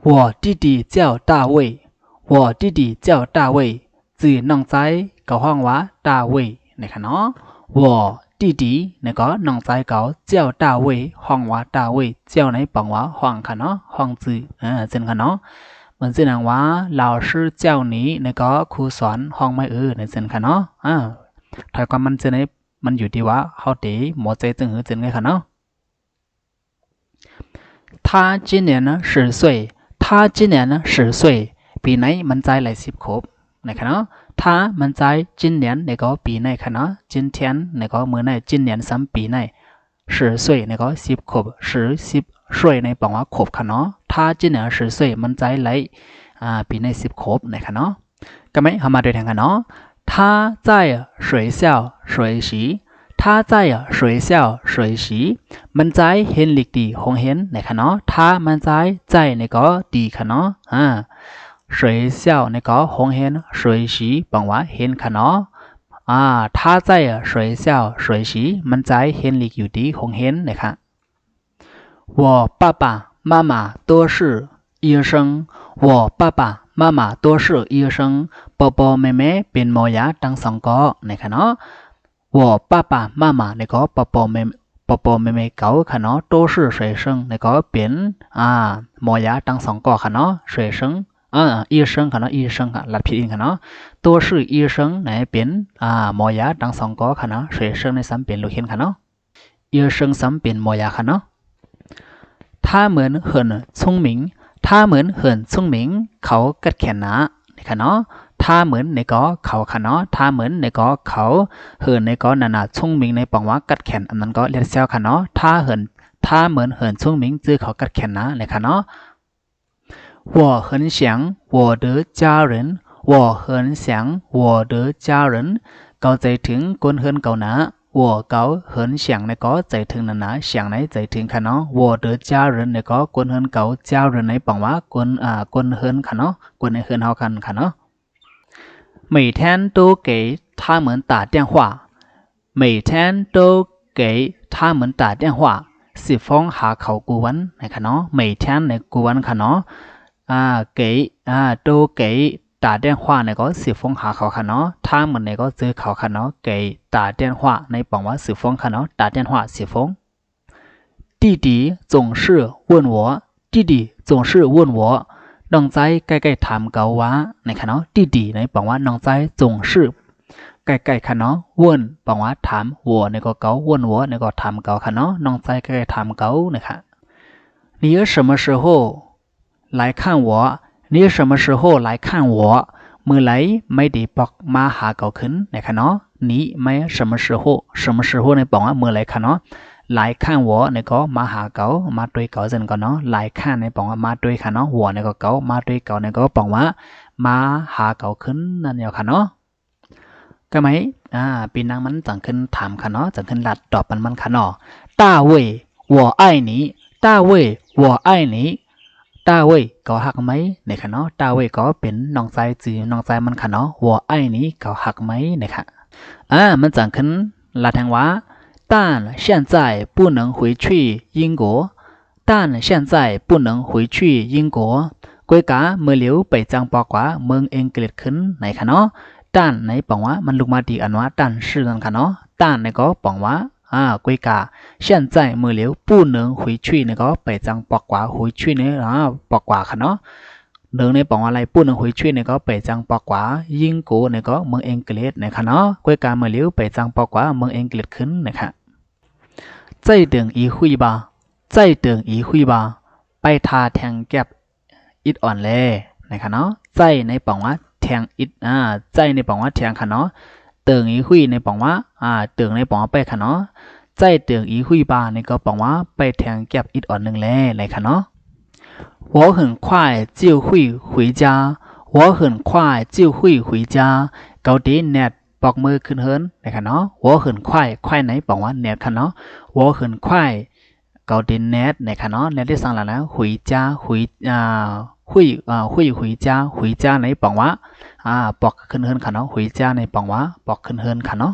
我弟弟叫大卫我弟弟叫大卫จื่อน้องใจเขาห้องว่า大卫นะคะเนาะ我弟弟เนี่ยก็น้องใจเขาเจ้า大卫ห้องว่า大卫เจ้าในปังว่าห้องค่ะเนาะห้องจื่อเช่นค่ะเนาะเหมือนเช่นว่า老师เจ้านี้เนี่ยก็ครูสอนห้องไม่เนี่ยเช่นค่ะเนาะถ้าความมันจะในมันอยู่ที่ว่าเขาตีหมอใจจึงหือจึงไงค่ะเนาะ他今年呢10岁他今年呢10岁ปีไหนมันใจหลาย10ขวบนะคะเนาะถ้ามันใจ今年เนี่ยก็ปีไหนค่ะเนาะ今天เนี่ยก็มื้อไหน今年3ปีไหน10岁เนี่ยก็10ขวบ10岁ในปังว่าขวบค่ะเนาะถ้า今年10岁มันใจหลายปีไหน10ขวบนะคะเนาะก็ไหมเข้ามาด้วยทางกันเนาะ他在学校学习他在学校学习มันใจเห็นหลีกดีคงเห็นนะคะเนาะถ้ามันใจใจเนี่ยก็ดีค่ะเนาะ学校เนี่ยก็คงเห็น学习ปังว่าเห็นค่ะเนาะ他在学校学习มันใจเห็นหลีกอยู่ดีคงเห็นนะคะ我爸爸妈妈都是医生我爸爸妈妈都是医生ปอปอแม่แม่เป็นหมอยาทั้งสองก็นะคะเนาะ我爸爸妈妈เนี่ยก็ปอปอแม่เก่าค่ะเนาะ都是学生เนี่ยก็เป็นหมอยาทั้งสองก็ค่ะเนาะ学生医生ค่ะเนาะ医生ค่ะหลัดผิดอีกค่ะเนาะ都是医生เนี่ยเป็นหมอยาทั้งสองก็ค่ะเนาะ学生ในซ้ำเป็นลูกเห็นค่ะเนาะ医生ซ้ำเป็นหมอยาค่ะเนาะ他们很聪明他们很聪明เขากัดแขนนะนะคะเนาะถ้าเหมือนในก็เขาค่ะเนาะถ้าเหมือนในก็เขาเหินในก็นานาชุ่งมิงในปังว่ากัดแขนอันนั้นก็เรียกเซลค่ะเนาะถ้าเหมือนเหินชุ่งมิงจื้อเขากัดแขนนะเลยค่ะเนาะ我很想我的家人我很想我的家人เขาใจถึงคนเหินเก่านะ我เขาเหินเสียงในก็ใจถึงนานาเสียงในใจถึงค่ะเนาะ我的家人ในก็คนเหินเก่า家人ในปังว่าคนเหินค่ะเนาะคนในเหินเฮากันค่ะเนาะ每天都给他们打电话每天都给他们打电话10封หาเขากูวันนะคะเนาะ每天ในกูวันค่ะเนาะ给都给打电话ในก็10封หาเขาค่ะเนาะ他们ในก็ซื้อเขาค่ะเนาะ给打电话ในปังว่า10封ค่ะเนาะ打电话10封弟弟总是问我弟弟总是问我น้องใจใกล้ๆถามเกาว่านะคะเนาะดีๆในปังว่าน้องใจจงชื่อใกล้ๆค่ะเนาะวนปังว่าถามวัวในก็เกาวนวัวในก็ถามเกาค่ะเนาะน้องใจใกล้ๆถามเกานะคะ你什么时候来看我你什么时候来看我เมื่อไหร่ไม่ได้บอกมาหาเกาขึ้นนะคะเนาะนี่ไม่什么时候ในปังว่าเมื่อไหร่ค่ะเนาะหลายข้างหัวในก็มาหาเกามาด้วยเกาเช่นกันเนาะหลายข้างในปองว่ามาด้วยค่ะเนาะหัวในก็เกามาด้วยเกาในก็ปองว่ามาหาเกาขึ้นนั่นเดียวค่ะเนาะก็ไหมปีนังมันจังขึ้นถามค่ะเนาะจังขึ้นหลัดตอบมันค่ะเนาะ大卫我爱你大卫我爱你大卫ก็หักไหมเนี่ยค่ะเนาะ大卫ก็เป็นน้องใจจื่อน้องใจมันค่ะเนาะ我爱你ก็หักไหมเนี่ยค่ะมันจังขึ้นหลัดแทงว่า但现在不能回去英国但现在不能回去英国กวยกาเมื่อเหลียวไปจังปอกว่าเมืองอังกฤษขึ้นไหนคะเนาะด้านไหนปองว่ามันลงมาดีอันว่าด้านชื่อกันค่ะเนาะด้านไหนก็ปองว่ากวยกา现在เมื่อเหลียว不能回去呢ก็ไปจังปอกว่า回去呢ปอกว่าค่ะเนาะเดินในปองอะไร不能回去呢ก็ไปจังปอกว่ายิงกู呢ก็เมืองอังกฤษนะคะเนาะกวยกาเมื่อเหลียวไปจังปอกว่าเมืองอังกฤษขึ้นนะคะ再等一会吧再等一会吧ไปทาแทงแก็บอิดอ่อนเลยนะคะเนาะใจในปองว่าแทงอิดใจในปองว่าแทงค่ะเนาะเติงอีหุยในปองว่าเติงในปองว่าไปค่ะเนาะใจเติงอีหุยบ้าในก็ปองว่าไปแทงแก็บอิดอ่อนหนึ่งเลยเลยค่ะเนาะ我很快就会回家我很快就会回家เกาดีเน็ตปอกมือขึ้นเฮิรนนะคะเนาะ我很快快ไหนปองว่าเน็ตค่ะเนาะ我很快เกาดินเน็ตนะคะเนาะเน็ตที่สั่งแล้วนะ回家回家回家ในปองว่าปอกขึ้นเฮิรนค่ะเนาะ回家ในปองว่าปอกขึ้นเฮิรนค่ะเนาะ